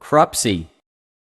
Cropsey.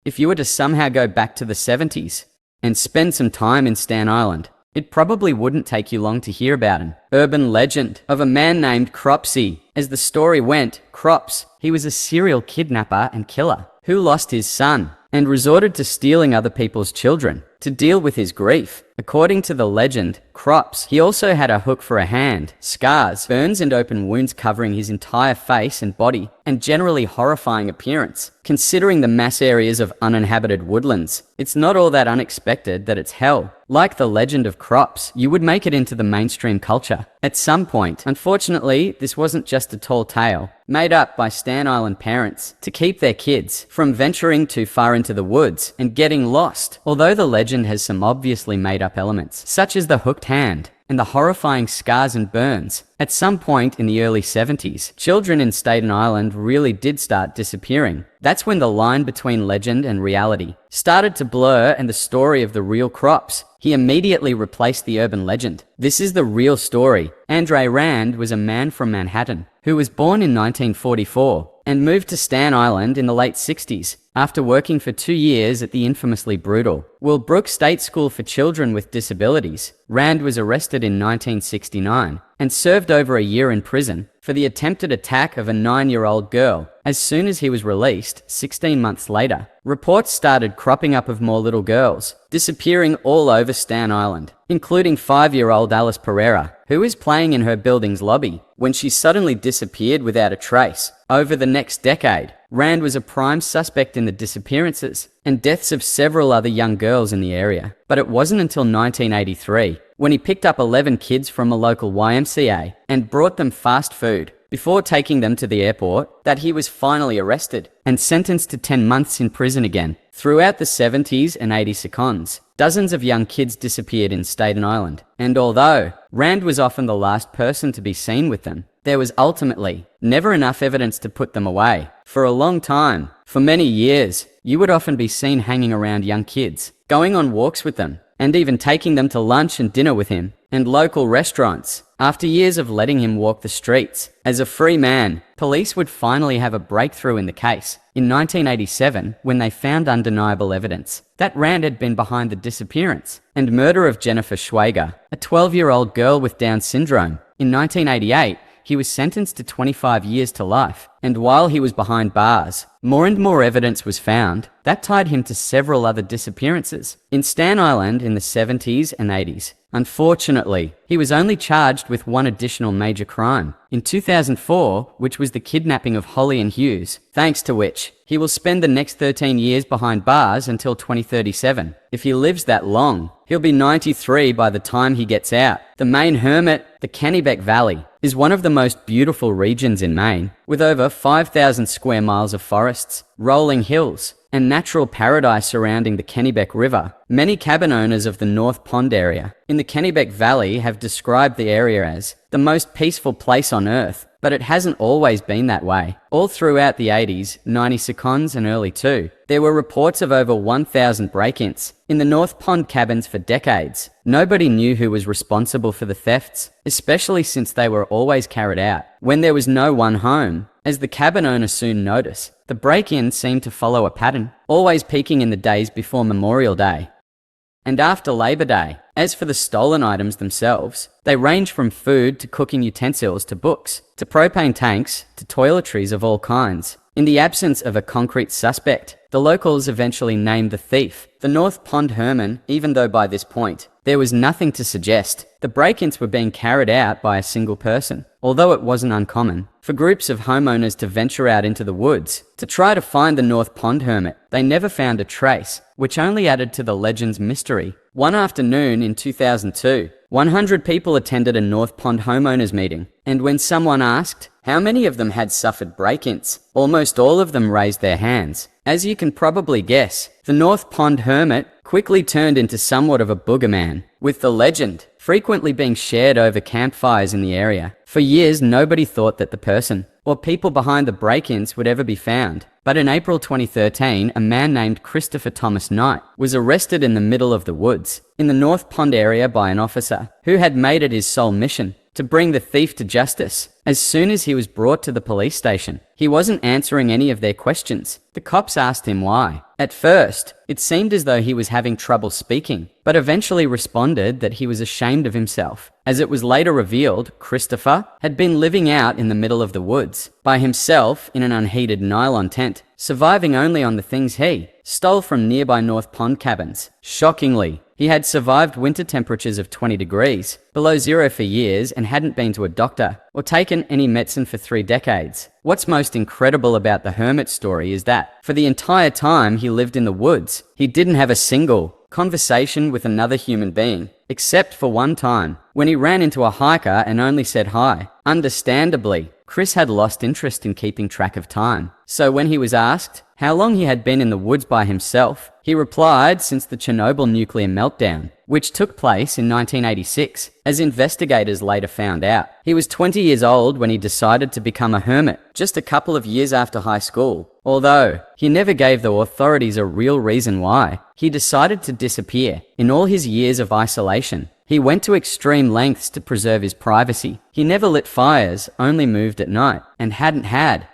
If you were to somehow go back to the 70s and spend some time in Stan Island, it probably wouldn't take you long to hear about an urban legend of a man named Cropsey. As the story went, Crops, he was a serial kidnapper and killer who lost his son and resorted to stealing other people's children to deal with his grief. According to the legend, Crops, he also had a hook for a hand, scars, burns and open wounds covering his entire face and body, and generally horrifying appearance. Considering the mass areas of uninhabited woodlands, it's not all that unexpected that it's hell. Like the legend of Crops, you would make it into the mainstream culture at some point. Unfortunately, this wasn't just a tall tale made up by Stan Island parents to keep their kids from venturing too far into the woods and getting lost. Although the legend has some obviously made-up elements, such as the hooked hand and the horrifying scars and burns, at some point in the early 70s, children in Staten Island really did start disappearing. That's when the line between legend and reality started to blur, and the story of the real Crops, he immediately replaced the urban legend. This is the real story. Andre Rand was a man from Manhattan who was born in 1944 and moved to Stan Island in the late 60s after working for 2 years at the infamously brutal Willbrook State School for Children with Disabilities. Rand was arrested in 1969 and served over a year in prison for the attempted attack of a 9-year-old girl. As soon as he was released, 16 months later, reports started cropping up of more little girls disappearing all over Stan Island, including 5-year-old Alice Pereira, who was playing in her building's lobby when she suddenly disappeared without a trace. Over the next decade, Rand was a prime suspect in the disappearances and deaths of several other young girls in the area. But it wasn't until 1983, when he picked up 11 kids from a local YMCA and brought them fast food before taking them to the airport, that he was finally arrested and sentenced to 10 months in prison again. Throughout the 70s and 80s, dozens of young kids disappeared in Staten Island, and although Rand was often the last person to be seen with them, there was ultimately never enough evidence to put them away. For a long time, for many years, you would often be seen hanging around young kids, going on walks with them, and even taking them to lunch and dinner with him and local restaurants. After years of letting him walk the streets as a free man, police would finally have a breakthrough in the case in 1987 when they found undeniable evidence that Rand had been behind the disappearance and murder of Jennifer Schwager, a 12-year-old girl with Down syndrome. In 1988, he was sentenced to 25 years to life, and while he was behind bars, more and more evidence was found that tied him to several other disappearances in Stan Island in the 70s and 80s. Unfortunately, he was only charged with one additional major crime in 2004, which was the kidnapping of Holly and Hughes, thanks to which he will spend the next 13 years behind bars until 2037. If he lives that long, he'll be 93 by the time he gets out. The Maine Hermit, the Kennebec Valley, is one of the most beautiful regions in Maine, with over 5,000 square miles of forests, rolling hills, and natural paradise surrounding the Kennebec River. Many cabin owners of the North Pond area in the Kennebec Valley have described the area as the most peaceful place on earth, but it hasn't always been that way. All throughout the 80s, 90s, and early 2000s, there were reports of over 1,000 break-ins in the North Pond cabins for decades. Nobody knew who was responsible for the thefts, especially since they were always carried out when there was no one home. As the cabin owner soon noticed, the break-ins seemed to follow a pattern, always peaking in the days before Memorial Day and after Labor Day. As for the stolen items themselves, they range from food to cooking utensils to books, to propane tanks, to toiletries of all kinds. In the absence of a concrete suspect, the locals eventually named the thief the North Pond Herman, even though by this point, there was nothing to suggest the break-ins were being carried out by a single person, although it wasn't uncommon for groups of homeowners to venture out into the woods to try to find the North Pond Hermit. They never found a trace, which only added to the legend's mystery. One afternoon in 2002, 100 people attended a North Pond homeowners meeting, and when someone asked how many of them had suffered break-ins, almost all of them raised their hands. As you can probably guess, the North Pond Hermit quickly turned into somewhat of a boogeyman, with the legend frequently being shared over campfires in the area. For years, nobody thought that the person or people behind the break-ins would ever be found. But in April 2013, a man named Christopher Thomas Knight was arrested in the middle of the woods in the North Pond area by an officer who had made it his sole mission to bring the thief to justice. As soon as he was brought to the police station, he wasn't answering any of their questions. The cops asked him why. At first, it seemed as though he was having trouble speaking, but eventually responded that he was ashamed of himself. As it was later revealed, Christopher had been living out in the middle of the woods, by himself in an unheated nylon tent, surviving only on the things he stole from nearby North Pond cabins. Shockingly, he had survived winter temperatures of 20 degrees, below zero for years, and hadn't been to a doctor or taken any medicine for 3 decades. What's most incredible about the hermit story is that, for the entire time he lived in the woods, he didn't have a single conversation with another human being, except for one time, when he ran into a hiker and only said hi. Understandably, Chris had lost interest in keeping track of time, so when he was asked how long he had been in the woods by himself, he replied since the Chernobyl nuclear meltdown, which took place in 1986, as investigators later found out. He was 20 years old when he decided to become a hermit, just a couple of years after high school. Although he never gave the authorities a real reason why, he decided to disappear. In all his years of isolation, he went to extreme lengths to preserve his privacy. He never lit fires, only moved at night, and hadn't had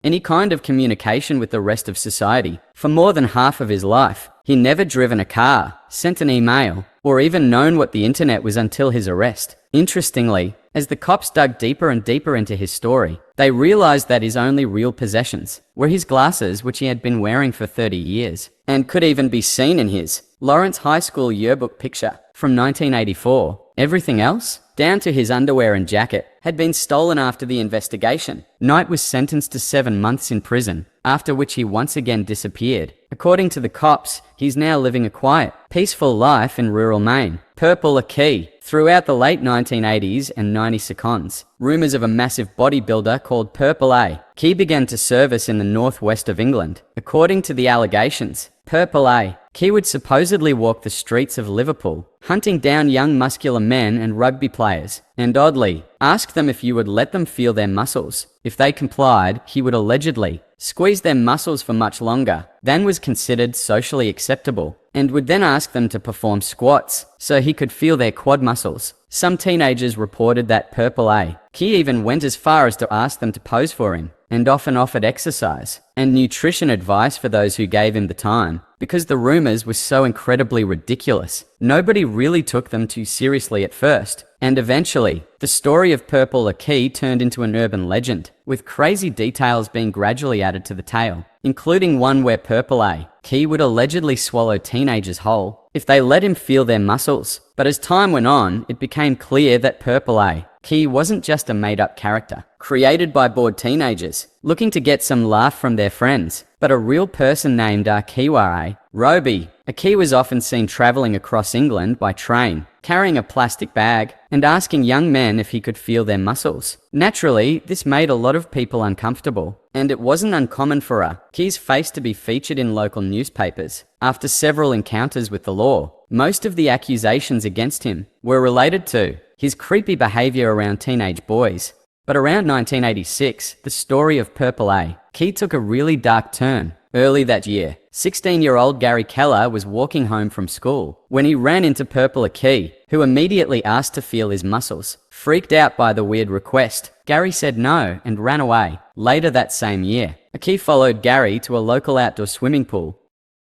any kind of communication with the rest of society for more than half of his life. He never driven a car, sent an email, or even known what the internet was until his arrest. Interestingly, as the cops dug deeper and deeper into his story, they realized that his only real possessions were his glasses, which he had been wearing for 30 years, and could even be seen in his Lawrence High School yearbook picture from 1984. Everything else, down to his underwear and jacket, had been stolen after the investigation. Knight was sentenced to 7 months in prison, after which he once again disappeared. According to the cops, he's now living a quiet, peaceful life in rural Maine. Purple Aki. Throughout the late 1980s and 90 seconds, rumors of a massive bodybuilder called Purple A.K. began to surface in the northwest of England. According to the allegations, Purple A.K. would supposedly walk the streets of Liverpool, hunting down young muscular men and rugby players, and oddly, ask them if you would let them feel their muscles. If they complied, he would allegedly squeeze their muscles for much longer than was considered socially acceptable, and would then ask them to perform squats so he could feel their quad muscles. Some teenagers reported that Purple A.K. even went as far as to ask them to pose for him, and often offered exercise and nutrition advice for those who gave him the time. Because the rumors were so incredibly ridiculous, nobody really took them too seriously at first, and eventually, the story of Purple A.K. turned into an urban legend, with crazy details being gradually added to the tale, including one where Purple A.K. would allegedly swallow teenagers whole if they let him feel their muscles. But as time went on, it became clear that Purple A.K. wasn't just a made-up character, created by bored teenagers looking to get some laugh from their friends, but a real person named Akiware Roby. A.K. was often seen traveling across England by train, carrying a plastic bag, and asking young men if he could feel their muscles. Naturally, this made a lot of people uncomfortable, and it wasn't uncommon for A.K.'s face to be featured in local newspapers. After several encounters with the law, most of the accusations against him were related to his creepy behavior around teenage boys. But around 1986, the story of Purple A.K. took a really dark turn. Early that year, 16-year-old Gary Keller was walking home from school when he ran into Purple A.K., who immediately asked to feel his muscles. Freaked out by the weird request, Gary said no and ran away. Later that same year, A.K. followed Gary to a local outdoor swimming pool,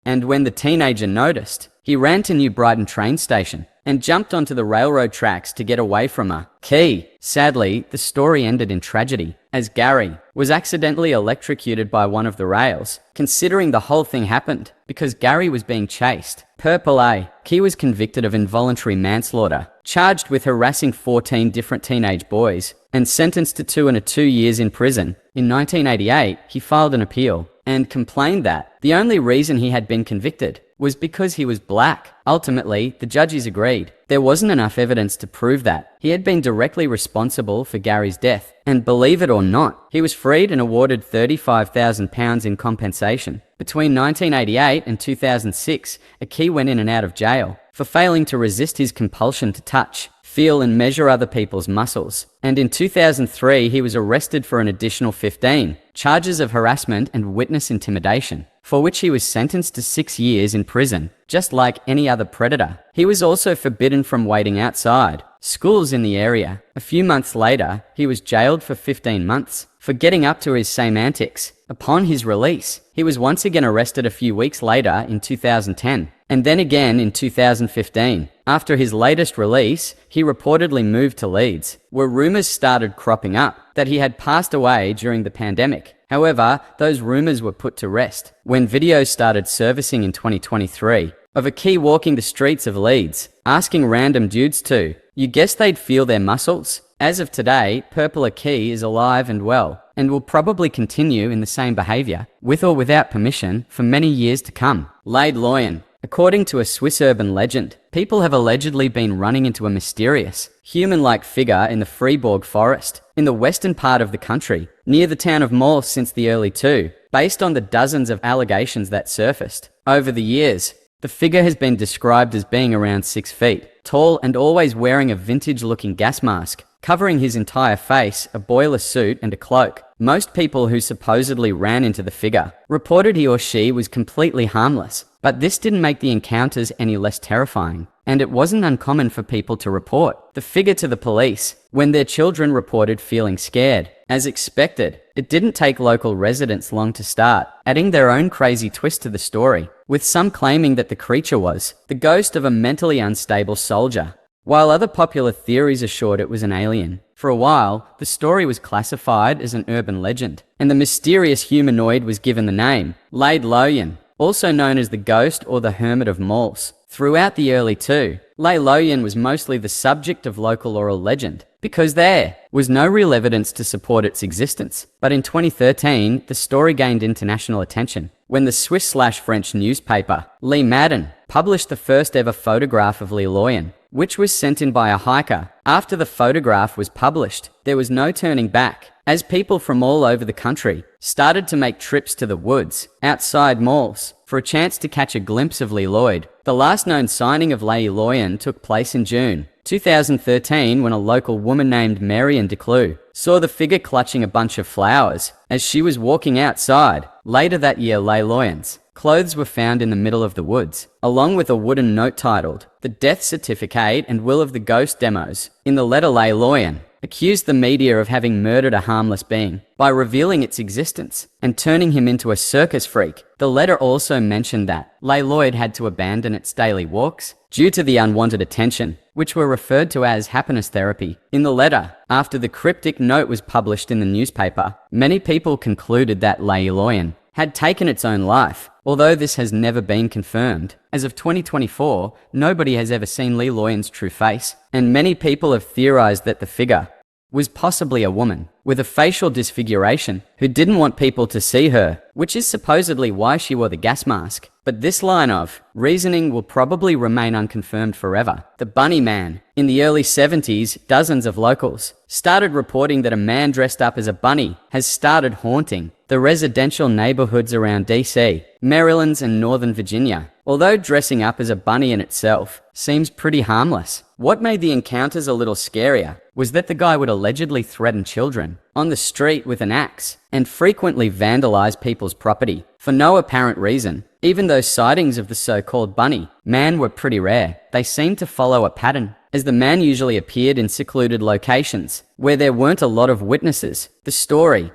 and when the teenager noticed, he ran to New Brighton train station and jumped onto the railroad tracks to get away from A.K. Sadly, the story ended in tragedy, as Gary was accidentally electrocuted by one of the rails. Considering the whole thing happened because Gary was being chased, Purple A.K. was convicted of involuntary manslaughter, charged with harassing 14 different teenage boys, and sentenced to 2 and 2 years in prison. In 1988, he filed an appeal and complained that the only reason he had been convicted was because he was black. Ultimately, the judges agreed there wasn't enough evidence to prove that he had been directly responsible for Gary's death, and believe it or not, he was freed and awarded £35,000 in compensation. Between 1988 and 2006, A.K. went in and out of jail for failing to resist his compulsion to touch, feel and measure other people's muscles. And in 2003, he was arrested for an additional 15 charges of harassment and witness intimidation. for which he was sentenced to 6 years in prison, just like any other predator. He was also forbidden from waiting outside schools in the area. A few months later, he was jailed for 15 months for getting up to his same antics. Upon his release, he was once again arrested a few weeks later in 2010, and then again in 2015. After his latest release, he reportedly moved to Leeds, where rumors started cropping up that he had passed away during the pandemic. However, those rumors were put to rest when videos started surfacing in 2023 of a key walking the streets of Leeds, asking random dudes to, you guess they'd feel their muscles? As of today, Purple Akey is alive and well, and will probably continue in the same behaviour, with or without permission, for many years to come. Laid Loyan. According to a Swiss urban legend, people have allegedly been running into a mysterious, human-like figure in the Fribourg forest, in the western part of the country, near the town of Mors since the early 2000s, based on the dozens of allegations that surfaced over the years. The figure has been described as being around 6 feet tall and always wearing a vintage-looking gas mask, covering his entire face, a boiler suit and a cloak. Most people who supposedly ran into the figure reported he or she was completely harmless, but this didn't make the encounters any less terrifying, and it wasn't uncommon for people to report the figure to the police when their children reported feeling scared. As expected, it didn't take local residents long to start adding their own crazy twist to the story, with some claiming that the creature was the ghost of a mentally unstable soldier, while other popular theories assured it was an alien. For a while, the story was classified as an urban legend, and the mysterious humanoid was given the name Laid Loyan, also known as the Ghost or the Hermit of Mors. Throughout the early 2000s, Laid Loyan was mostly the subject of local oral legend, because there was no real evidence to support its existence. But in 2013, the story gained international attention when the Swiss/French newspaper Le Matin published the first ever photograph of Laid Loyan, which was sent in by a hiker. After the photograph was published, there was no turning back, as people from all over the country started to make trips to the woods outside Mors for a chance to catch a glimpse of Laid Loyan. The last known sighting of Laid Loyan took place in June 2013 when a local woman named Marianne Declue saw the figure clutching a bunch of flowers as she was walking outside. Later that year, Laid Loyan's clothes were found in the middle of the woods, along with a wooden note titled, "The Death Certificate and Will of the Ghost Demos." In the letter, Laid Loyan accused the media of having murdered a harmless being by revealing its existence and turning him into a circus freak. The letter also mentioned that Laid Loyan had to abandon its daily walks due to the unwanted attention, which were referred to as happiness therapy. In the letter, after the cryptic note was published in the newspaper, many people concluded that Laid Loyan had taken its own life, although this has never been confirmed. As of 2024, nobody has ever seen Laid Loyan's true face, and many people have theorized that the figure was possibly a woman with a facial disfiguration who didn't want people to see her, which is supposedly why she wore the gas mask. But this line of reasoning will probably remain unconfirmed forever. The Bunny Man. In the early 70s, dozens of locals started reporting that a man dressed up as a bunny has started haunting the residential neighborhoods around DC, Maryland, and Northern Virginia. Although dressing up as a bunny in itself seems pretty harmless, what made the encounters a little scarier was that the guy would allegedly threaten children on the street with an axe and frequently vandalize people's property for no apparent reason. Even though sightings of the so-called Bunny Man were pretty rare, they seemed to follow a pattern, as the man usually appeared in secluded locations where there weren't a lot of witnesses. The story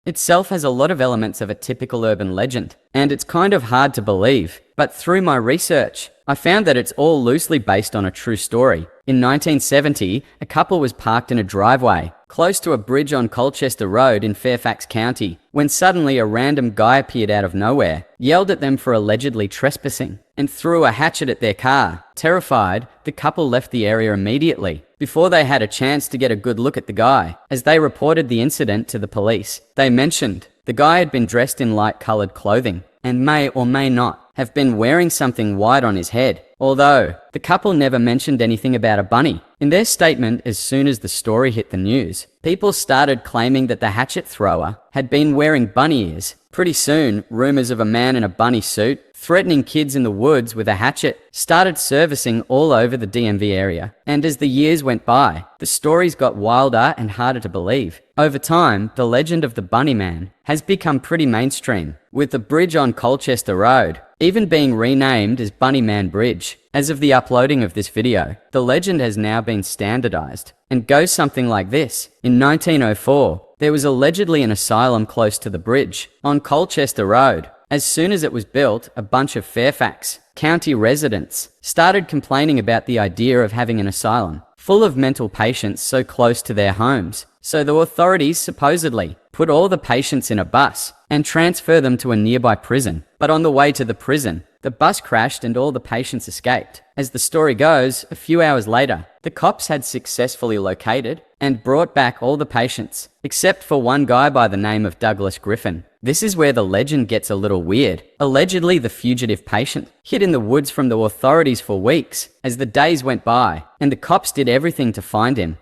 itself has a lot of elements of a typical urban legend, and it's kind of hard to believe, but through my research, I found that it's all loosely based on a true story. In 1970, a couple was parked in a driveway close to a bridge on Colchester Road in Fairfax County, when suddenly a random guy appeared out of nowhere, yelled at them for allegedly trespassing, and threw a hatchet at their car. Terrified, the couple left the area immediately, before they had a chance to get a good look at the guy. As they reported the incident to the police, they mentioned the guy had been dressed in light-colored clothing, and may or may not have been wearing something white on his head, although the couple never mentioned anything about a bunny. In their statement, as soon as the story hit the news, people started claiming that the hatchet thrower had been wearing bunny ears, Pretty soon, rumors of a man in a bunny suit threatening kids in the woods with a hatchet started surfacing all over the DMV area. And as the years went by, the stories got wilder and harder to believe. Over time, the legend of the Bunny Man has become pretty mainstream, with the bridge on Colchester Road even being renamed as Bunny Man Bridge. As of the uploading of this video, the legend has now been standardized and goes something like this. In 1904, there was allegedly an asylum close to the bridge on Colchester Road. As soon as it was built, a bunch of Fairfax County residents started complaining about the idea of having an asylum full of mental patients so close to their homes. So the authorities supposedly put all the patients in a bus and transfer them to a nearby prison. But on the way to the prison, the bus crashed and all the patients escaped. As the story goes, a few hours later, the cops had successfully located and brought back all the patients, except for one guy by the name of Douglas Griffin. This is where the legend gets a little weird. Allegedly, the fugitive patient hid in the woods from the authorities for weeks. As the days went by and the cops did everything to find him,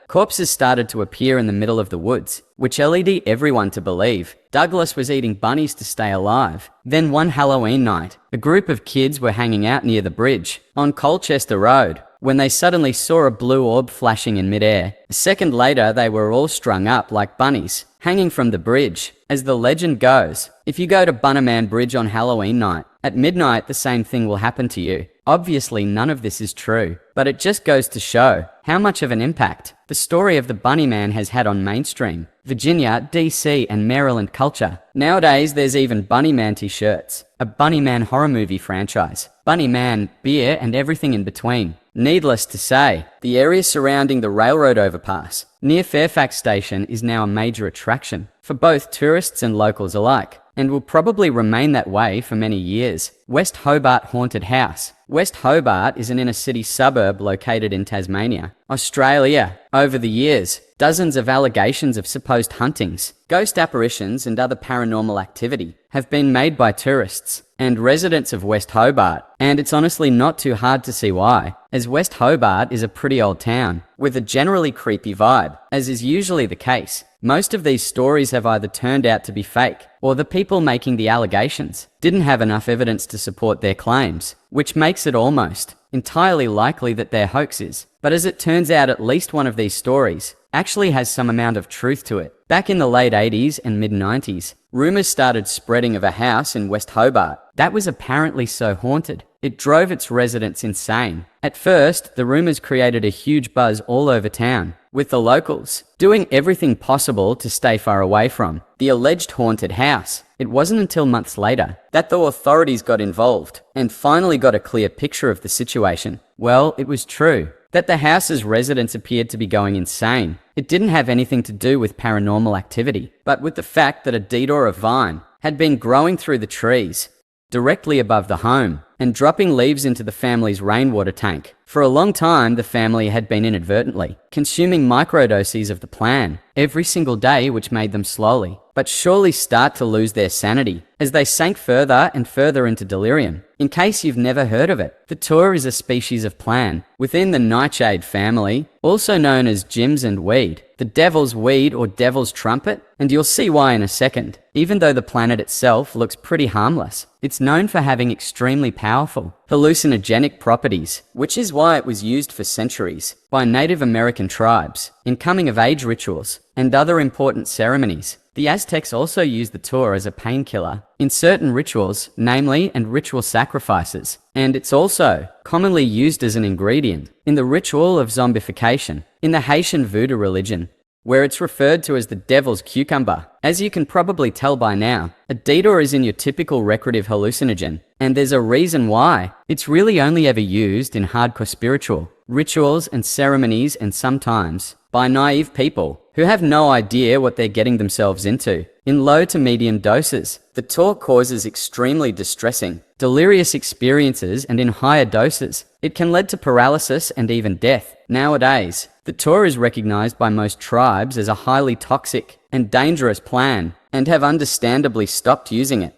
corpses started to appear in the middle of the woods, which led everyone to believe Douglas was eating bunnies to stay alive. Then one Halloween night, a group of kids were hanging out near the bridge on Colchester Road when they suddenly saw a blue orb flashing in midair. A second later, they were all strung up like bunnies, hanging from the bridge. As the legend goes, if you go to Bunny Man Bridge on Halloween night, at midnight the same thing will happen to you. Obviously, none of this is true, but it just goes to show how much of an impact the story of the Bunny Man has had on mainstream Virginia, DC, and Maryland culture. Nowadays, there's even Bunny Man t-shirts, a Bunny Man horror movie franchise, Bunny Man, beer, and everything in between. Needless to say, the area surrounding the railroad overpass near Fairfax Station is now a major attraction for both tourists and locals alike, and will probably remain that way for many years. West Hobart Haunted House. West Hobart is an inner-city suburb located in Tasmania, Australia. Over the years, dozens of allegations of supposed hauntings, ghost apparitions, and other paranormal activity have been made by tourists and residents of West Hobart, and it's honestly not too hard to see why, as West Hobart is a pretty old town with a generally creepy vibe. As is usually the case, most of these stories have either turned out to be fake, or the people making the allegations didn't have enough evidence to support their claims, which makes it almost entirely likely that they're hoaxes. But as it turns out, at least one of these stories actually has some amount of truth to it. Back in the late 80s and mid-90s, rumors started spreading of a house in West Hobart that was apparently so haunted it drove its residents insane. At first, the rumors created a huge buzz all over town, with the locals doing everything possible to stay far away from the alleged haunted house. It wasn't until months later that the authorities got involved and finally got a clear picture of the situation. Well, it was true that the house's residents appeared to be going insane. It didn't have anything to do with paranormal activity, but with the fact that a deodar of vine had been growing through the trees directly above the home and dropping leaves into the family's rainwater tank. For a long time, the family had been inadvertently consuming microdoses of the plant every single day, which made them slowly but surely start to lose their sanity as they sank further and further into delirium. In case you've never heard of it, the datura is a species of plant within the nightshade family, also known as jimson weed, the devil's weed or devil's trumpet, and you'll see why in a second. Even though the planet itself looks pretty harmless, it's known for having extremely powerful hallucinogenic properties, which is why it was used for centuries by Native American tribes in coming-of-age rituals and other important ceremonies. The Aztecs also used the datura as a painkiller in certain rituals, namely and ritual sacrifices, and it's also commonly used as an ingredient in the ritual of zombification in the Haitian voodoo religion, where it's referred to as the devil's cucumber. As you can probably tell by now, a datura isn't your typical recreative hallucinogen, and there's a reason why. It's really only ever used in hardcore spiritual rituals and ceremonies, and sometimes by naive people who have no idea what they're getting themselves into. In low to medium doses, the datura causes extremely distressing, delirious experiences, and in higher doses, it can lead to paralysis and even death. Nowadays, the datura is recognized by most tribes as a highly toxic and dangerous plant, and have understandably stopped using it.